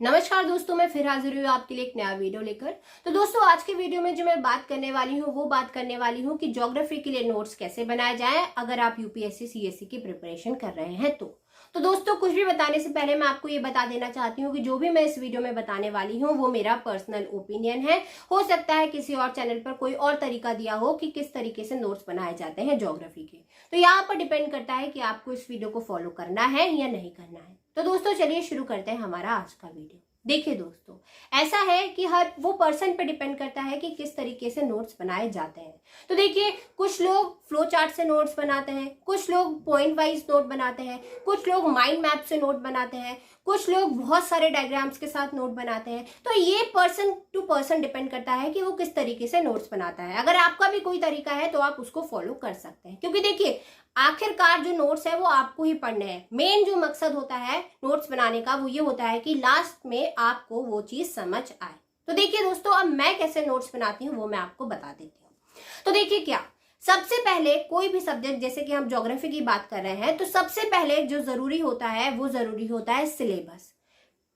नमस्कार दोस्तों, मैं फिर हाजिर हुई आपके लिए एक नया वीडियो लेकर। तो दोस्तों, आज के वीडियो में जो मैं बात करने वाली हूँ वो बात करने वाली हूँ कि ज्योग्राफी के लिए नोट्स कैसे बनाए जाएं अगर आप यूपीएससी सीएससी की प्रिपरेशन कर रहे हैं तो दोस्तों, कुछ भी बताने से पहले मैं आपको ये बता देना चाहती हूँ कि जो भी मैं इस वीडियो में बताने वाली हूँ वो मेरा पर्सनल ओपिनियन है। हो सकता है किसी और चैनल पर कोई और तरीका दिया हो कि किस तरीके से नोट्स बनाए जाते हैं ज्योग्राफी के। तो यहाँ पर डिपेंड करता है कि आपको इस वीडियो को फॉलो करना है या नहीं करना है। तो दोस्तों, चलिए शुरू करते हैं हमारा आज का वीडियो। देखिए दोस्तों, ऐसा है कि हर वो पर्सन पे डिपेंड करता है कि किस तरीके से नोट्स बनाए जाते हैं। तो देखिए, कुछ लोग फ्लो चार्ट से नोट्स बनाते हैं, कुछ लोग पॉइंट वाइज नोट बनाते हैं, कुछ लोग माइंड मैप से नोट बनाते हैं, कुछ लोग बहुत सारे डायग्राम्स के साथ नोट बनाते हैं। तो ये पर्सन टू पर्सन डिपेंड करता है कि वो किस तरीके से नोट्स बनाता है। अगर आपका भी कोई तरीका है तो आप उसको फॉलो कर सकते हैं, क्योंकि देखिए, आखिरकार जो नोट्स है वो आपको ही पढ़ने हैं। मेन जो मकसद होता है नोट्स बनाने का वो ये होता है कि लास्ट में आपको वो चीज समझ आए। तो देखिए दोस्तों, अब मैं कैसे नोट्स बनाती हूँ वो मैं आपको बता देती हूँ। तो देखिए, क्या सबसे पहले कोई भी सब्जेक्ट, जैसे कि हम ज्योग्राफी की बात कर रहे हैं, तो सबसे पहले जो जरूरी होता है वो जरूरी होता है सिलेबस।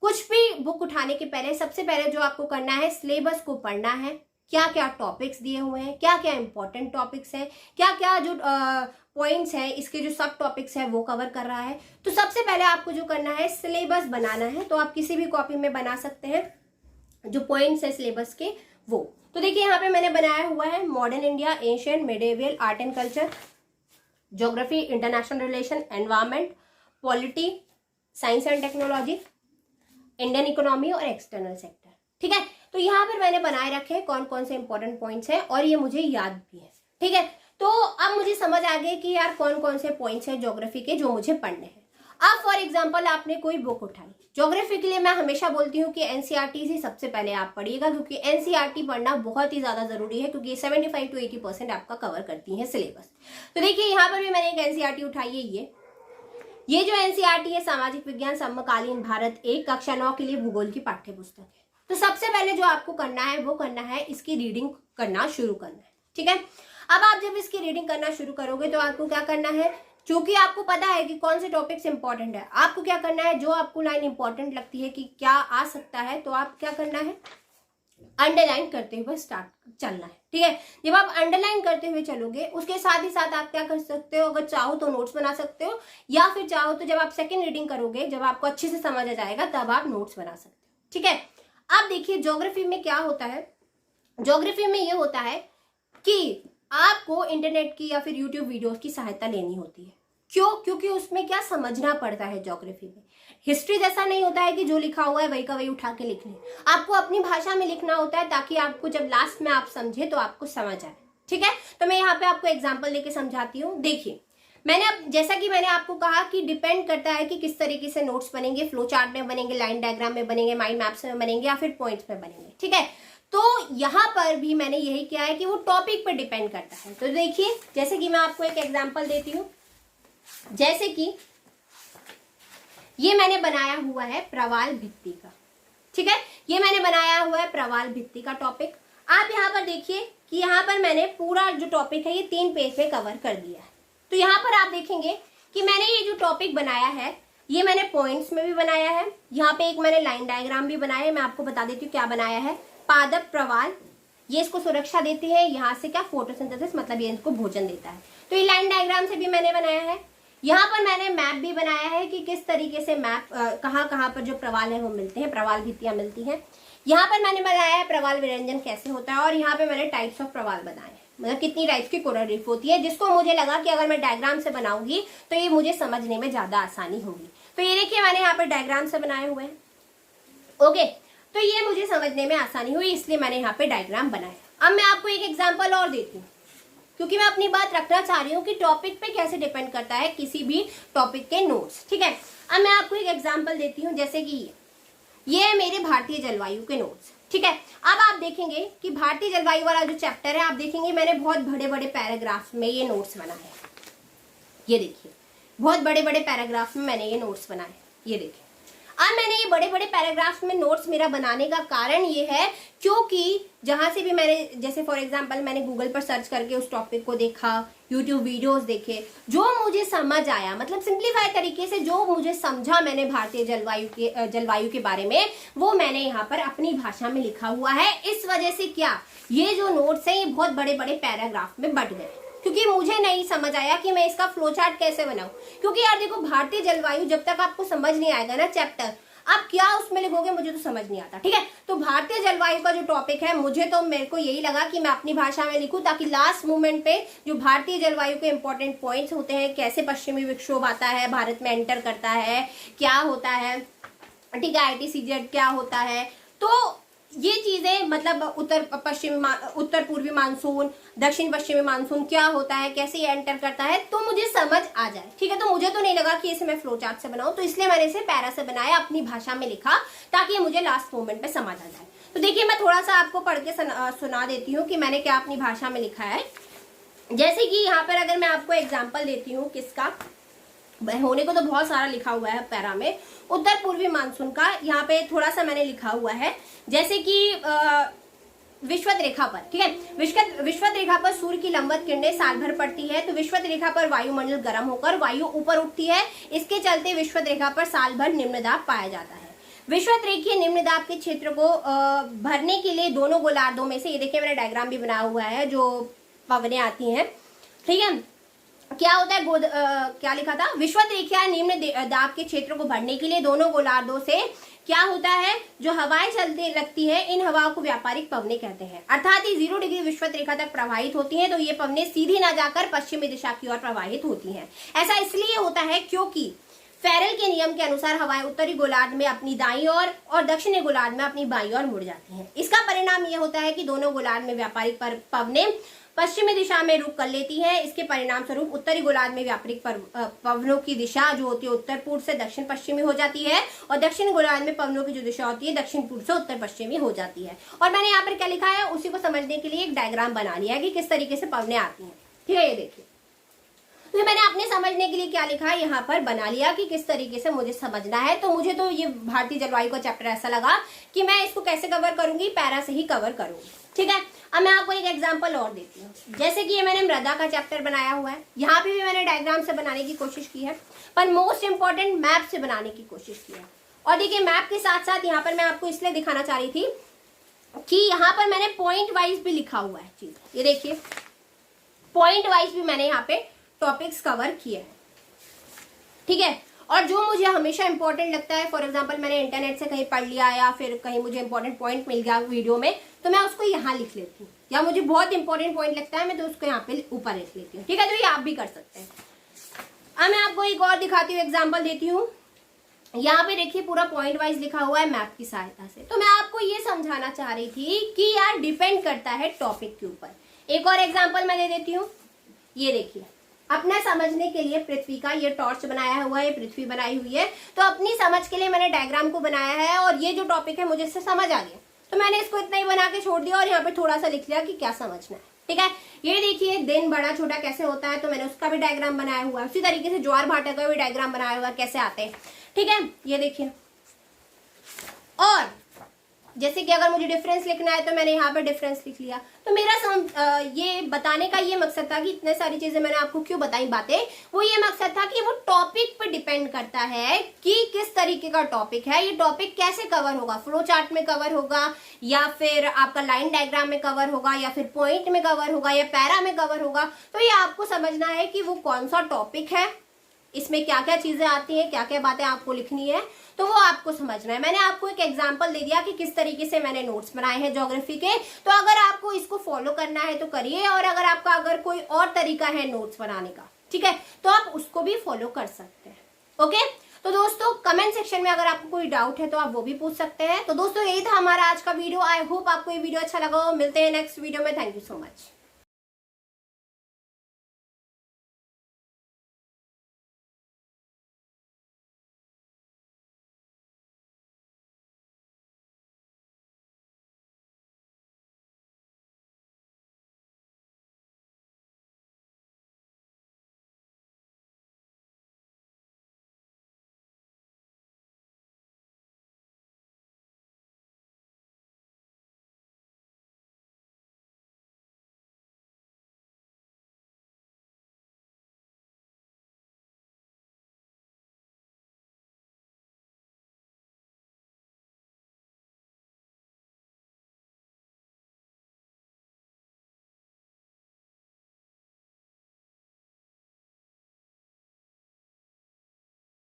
कुछ भी बुक उठाने के पहले सबसे पहले जो आपको करना है, सिलेबस को पढ़ना है। क्या क्या टॉपिक्स दिए हुए हैं, क्या क्या इंपॉर्टेंट टॉपिक्स हैं, क्या क्या जो पॉइंट्स हैं, इसके जो सब टॉपिक्स हैं वो कवर कर रहा है। तो सबसे पहले आपको जो करना है, सिलेबस बनाना है। तो आप किसी भी कॉपी में बना सकते हैं जो पॉइंट्स है सिलेबस के वो। तो देखिए, यहाँ पे मैंने बनाया हुआ है modern India, Asian, medieval, art and culture, geography, international relation, environment, polity, science and technology, Indian economy और एक्सटर्नल सेक्टर। ठीक है, तो यहाँ पर मैंने बनाए रखे हैं कौन कौन से इंपॉर्टेंट पॉइंट्स हैं और ये मुझे याद भी है। ठीक है, तो अब मुझे समझ आ गया कि यार कौन कौन से पॉइंट्स हैं ज्योग्राफी के जो मुझे पढ़ने हैं। अब फॉर एग्जांपल आपने कोई बुक उठाई ज्योग्राफी के लिए, मैं हमेशा बोलती हूँ कि एनसीईआरटी ही सबसे पहले आप पढ़िएगा, क्योंकि एनसीईआरटी पढ़ना बहुत ही ज्यादा जरूरी है, क्योंकि 75 to 80% आपका कवर करती है सिलेबस। तो देखिए, यहाँ पर भी मैंने एक एनसीईआरटी उठाई है। ये जो एनसीईआरटी है, सामाजिक विज्ञान समकालीन भारत 1 कक्षा 9 के लिए भूगोल की पाठ्य पुस्तक है। तो सबसे पहले जो आपको करना है वो करना है, इसकी रीडिंग करना शुरू करना है। ठीक है, अब आप जब इसकी रीडिंग करना शुरू करोगे तो आपको क्या करना है, क्योंकि आपको पता है कि कौन से टॉपिक्स इंपॉर्टेंट है, आपको क्या करना है, जो आपको लाइन इंपॉर्टेंट लगती है कि क्या आ सकता है, तो आप क्या करना है, अंडरलाइन करते हुए स्टार्ट चलना है। ठीक है, जब आप अंडरलाइन करते हुए चलोगे, उसके साथ ही साथ आप क्या कर सकते हो, अगर चाहो तो नोट्स बना सकते हो, या फिर चाहो तो जब आप सेकंड रीडिंग करोगे, जब आपको अच्छे से समझ आ जाएगा, तब आप नोट्स बना सकते हो। ठीक है, अब देखिए, ज्योग्राफी में क्या होता है, ज्योग्राफी में ये होता है कि आपको इंटरनेट की या फिर यूट्यूब वीडियोस की सहायता लेनी होती है। क्यों? क्योंकि उसमें क्या समझना पड़ता है ज्योग्राफी में। हिस्ट्री जैसा नहीं होता है कि जो लिखा हुआ है वही का वही उठा के लिख लें, आपको अपनी भाषा में लिखना होता है, ताकि आपको जब लास्ट में आप समझे तो आपको समझ आए। ठीक है, तो मैं यहाँ पे आपको एग्जाम्पल लेके समझाती हूँ। देखिए, मैंने अब जैसा कि मैंने आपको कहा कि डिपेंड करता है कि किस तरीके से नोट्स बनेंगे, फ्लो चार्ट में बनेंगे, लाइन डायग्राम में बनेंगे, माइंड मैप्स में बनेंगे, या फिर पॉइंट्स में बनेंगे। ठीक है, तो यहाँ पर भी मैंने यही किया है कि वो टॉपिक पर डिपेंड करता है। तो देखिए, जैसे कि मैं आपको एक एग्जाम्पल देती हूँ, जैसे कि ये मैंने बनाया हुआ है प्रवाल भित्ति का। ठीक है, ये मैंने बनाया हुआ है प्रवाल भित्ति का टॉपिक। आप यहाँ पर देखिए कि यहाँ पर मैंने पूरा जो टॉपिक है ये 3 पेज पे कवर कर दिया है। तो यहाँ पर आप देखेंगे कि मैंने ये जो टॉपिक बनाया है ये मैंने पॉइंट्स में भी बनाया है, यहाँ पे एक मैंने लाइन डायग्राम भी बनाया है। मैं आपको बता देती हूँ क्या बनाया है। पादप प्रवाल, ये इसको सुरक्षा देती है, यहाँ से क्या, फोटोसिंथेसिस, मतलब ये इसको भोजन देता है। तो ये लाइन डायग्राम से भी मैंने बनाया है। यहाँ पर मैंने मैप भी बनाया है कि किस तरीके से मैप कहाँ कहाँ पर जो प्रवाल है वो मिलते हैं, प्रवाल भित्तियां मिलती हैं। यहाँ पर मैंने बनाया है प्रवाल विरंजन कैसे होता है, और यहाँ पे मैंने टाइप्स ऑफ प्रवाल बनाए हैं, मतलब कितनी टाइप्स की कोरल रीफ होती है, जिसको मुझे लगा कि अगर मैं डायग्राम से बनाऊंगी तो ये मुझे समझने में ज्यादा आसानी होगी। तो ये देखिए, मैंने यहाँ पर डायग्राम से बनाए हुए हैं। ओके, तो ये मुझे समझने में आसानी हुई, इसलिए मैंने यहाँ पे डायग्राम बनाया। अब मैं आपको एक एग्जाम्पल और देती हूँ, क्योंकि मैं अपनी बात रखना चाह रही हूँ कि टॉपिक पे कैसे डिपेंड करता है किसी भी टॉपिक के नोट्स। ठीक है, अब मैं आपको एक एग्जांपल देती हूँ, जैसे कि ये है मेरे भारतीय जलवायु के नोट्स। ठीक है, अब आप देखेंगे कि भारतीय जलवायु वाला जो चैप्टर है, आप देखेंगे मैंने बहुत बड़े बड़े पैराग्राफ में ये नोट्स बनाए हैं। ये देखिए, बहुत बड़े बड़े पैराग्राफ में मैंने ये नोट्स बनाए। ये देखिए, अब मैंने ये बड़े बड़े पैराग्राफ्स में नोट्स मेरा बनाने का कारण ये है क्योंकि जहां से भी मैंने, जैसे फॉर एग्जांपल मैंने गूगल पर सर्च करके उस टॉपिक को देखा, यूट्यूब वीडियोस देखे, जो मुझे समझ आया, मतलब सिंप्लीफाई तरीके से जो मुझे समझा मैंने भारतीय जलवायु के बारे में, वो मैंने यहाँ पर अपनी भाषा में लिखा हुआ है। इस वजह से क्या ये जो नोट्स है ये बहुत बड़े बड़े पैराग्राफ में बट गए, क्योंकि मुझे नहीं समझ आया कि मैं इसका फ्लो चार्ट कैसे बनाऊं। क्योंकि यार देखो, भारतीय जलवायु जब तक आपको समझ नहीं आएगा ना चैप्टर, आप क्या उसमें लिखोगे मुझे तो समझ नहीं आता। ठीक है, तो भारतीय जलवायु का जो टॉपिक है, मेरे को यही लगा कि मैं अपनी भाषा में लिखूं, ताकि लास्ट मोमेंट पे जो भारतीय जलवायु के इंपॉर्टेंट पॉइंट्स होते हैं, कैसे पश्चिमी विक्षोभ आता है, भारत में एंटर करता है, क्या होता है, ठीक है, ITCZ क्या होता है, तो ये चीजें, मतलब उत्तर पूर्वी मानसून, दक्षिण पश्चिमी मानसून क्या होता है, कैसे ये एंटर करता है, तो मुझे समझ आ जाए। ठीक है, तो मुझे तो नहीं लगा कि इसे मैं फ्लो चार्ट से बनाऊं, तो इसलिए मैंने इसे पैरा से बनाया, अपनी भाषा में लिखा, ताकि मुझे लास्ट मोमेंट पे समझ आ जाए। तो देखिए, मैं थोड़ा सा आपको पढ़ के सुना देती हूँ कि मैंने क्या अपनी भाषा में लिखा है। जैसे कि यहाँ पर अगर मैं आपको एग्जाम्पल देती हूँ किसका, होने को तो बहुत सारा लिखा हुआ है पैरा में, उत्तर पूर्वी मानसून का यहाँ पे थोड़ा सा मैंने लिखा हुआ है। जैसे कि विषुवत रेखा पर, ठीक है, विषुवत रेखा पर सूर्य की लंबवत किरणें साल भर पड़ती है, तो विषुवत रेखा पर वायुमंडल गर्म होकर वायु ऊपर उठती है, इसके चलते विषुवत रेखा पर साल भर निम्न दाब पाया जाता है। विषुवत रेखीय निम्न दाब के क्षेत्र को भरने के लिए दोनों गोलार्धों में से, ये देखिए मैंने डायग्राम भी बनाया हुआ है, जो पवनें आती हैं, ठीक है, क्या होता है, क्या लिखा था, विषुवत रेखा निम्न दाब के क्षेत्र को भरने के लिए दोनों गोलार्धों से क्या होता है, जो हवाएं चलते लगती है, इन हवाओं को व्यापारिक पवनें कहते हैं। अर्थात ये 0 डिग्री विषुवत रेखा तक प्रवाहित होती हैं, तो ये पवनें सीधी ना जाकर पश्चिमी दिशा की ओर प्रवाहित होती हैं। ऐसा इसलिए होता है क्योंकि फेरेल के नियम के अनुसार हवाएं उत्तरी गोलार्ध में अपनी दाईं ओर और दक्षिणी गोलार्ध में अपनी बाईं ओर मुड़ जाती हैं। इसका परिणाम यह होता है कि दोनों गोलार्ध में व्यापारिक पवनें पश्चिमी दिशा में रुख कर लेती है। इसके परिणाम स्वरूप उत्तरी गोलार्ध में व्यापारिक पवनों की दिशा जो होती है उत्तर पूर्व से दक्षिण पश्चिमी हो जाती है, और दक्षिण गोलार्ध में पवनों की जो दिशा होती है दक्षिण पूर्व से उत्तर पश्चिमी हो जाती है। और मैंने यहाँ पर क्या लिखा है, उसी को समझने के लिए एक डायग्राम बना लिया है कि किस तरीके से पवनें आती हैं। ठीक है, ये देखिए, तो मैंने अपने समझने के लिए क्या लिखा है, यहाँ पर बना लिया कि किस तरीके से मुझे समझना है। तो मुझे तो ये भारतीय जलवायु का चैप्टर ऐसा लगा कि मैं इसको कैसे कवर करूंगी, पैरा से ही कवर करूंगी। ठीक है, अब मैं आपको एक एग्जांपल और देती हूँ। जैसे कि ये मैंने मृदा का चैप्टर बनाया हुआ है, यहाँ पे भी मैंने डायग्राम से बनाने की कोशिश की है, पर मोस्ट इंपॉर्टेंट मैप से बनाने की कोशिश की है। और देखिए, मैप के साथ साथ यहाँ पर मैं आपको इसलिए दिखाना चाह रही थी कि यहाँ पर मैंने पॉइंट वाइज भी लिखा हुआ है चीज। ये देखिए, पॉइंट वाइज भी मैंने यहाँ पे टॉपिक्स कवर किए हैं। ठीक है, और जो मुझे हमेशा इंपॉर्टेंट लगता है, फॉर एग्जांपल मैंने इंटरनेट से कहीं पढ़ लिया या फिर कहीं मुझे इंपॉर्टेंट पॉइंट मिल गया वीडियो में, तो मैं उसको यहाँ लिख लेती हूँ, या मुझे बहुत इंपॉर्टेंट पॉइंट लगता है मैं तो उसको यहाँ पे ऊपर लिख लेती हूँ। ठीक है, तो ये आप भी कर सकते हैं। अब मैं आपको एक और दिखाती हूँ, एग्जाम्पल देती हूँ। यहाँ पे देखिए, पूरा पॉइंट वाइज लिखा हुआ है मैप की सहायता से। तो मैं आपको ये समझाना चाह रही थी कि यार डिपेंड करता है टॉपिक के ऊपर। एक और एग्जाम्पल मैं दे देती हूँ। ये देखिए, अपना समझने के लिए पृथ्वी का ये टॉर्च बनाया हुआ है, पृथ्वी बनाई हुई है, तो अपनी समझ के लिए मैंने डायग्राम को बनाया है, और ये जो टॉपिक है मुझे इससे समझ आ गया, तो मैंने इसको इतना ही बना के छोड़ दिया और यहाँ पे थोड़ा सा लिख लिया कि क्या समझना है। ठीक है, ये देखिए, दिन बड़ा छोटा कैसे होता है, तो मैंने उसका भी डायग्राम बनाया हुआ है। उसी तरीके से ज्वार भाटा का भी डायग्राम बनाया हुआ है, कैसे आते हैं। ठीक है, ये देखिए, और जैसे कि अगर मुझे डिफरेंस लिखना है तो मैंने यहाँ पे डिफरेंस लिख लिया। तो मेरा ये बताने का ये मकसद था कि इतने सारी चीजें मैंने आपको क्यों बताई बातें, वो ये मकसद था कि वो टॉपिक पे डिपेंड करता है कि किस तरीके का टॉपिक है, ये टॉपिक कैसे कवर होगा, फ्लो चार्ट में कवर होगा, या फिर आपका लाइन डायग्राम में कवर होगा, या फिर पॉइंट में कवर होगा, या पैरा में कवर होगा। तो ये आपको समझना है कि वो कौन सा टॉपिक है, इसमें क्या क्या चीजें आती हैं, क्या क्या बातें आपको लिखनी है, तो वो आपको समझना है। मैंने आपको एक एग्जांपल दे दिया कि किस तरीके से मैंने नोट्स बनाए हैं ज्योग्राफी के। तो अगर आपको इसको फॉलो करना है तो करिए, और अगर आपका अगर कोई और तरीका है नोट्स बनाने का, ठीक है, तो आप उसको भी फॉलो कर सकते हैं। ओके, तो दोस्तों कमेंट सेक्शन में अगर आपको कोई डाउट है तो आप वो भी पूछ सकते हैं। तो दोस्तों यही था हमारा आज का वीडियो। आई होप आपको ये वीडियो अच्छा लगा हो। मिलते हैं नेक्स्ट वीडियो में। Thank you so much.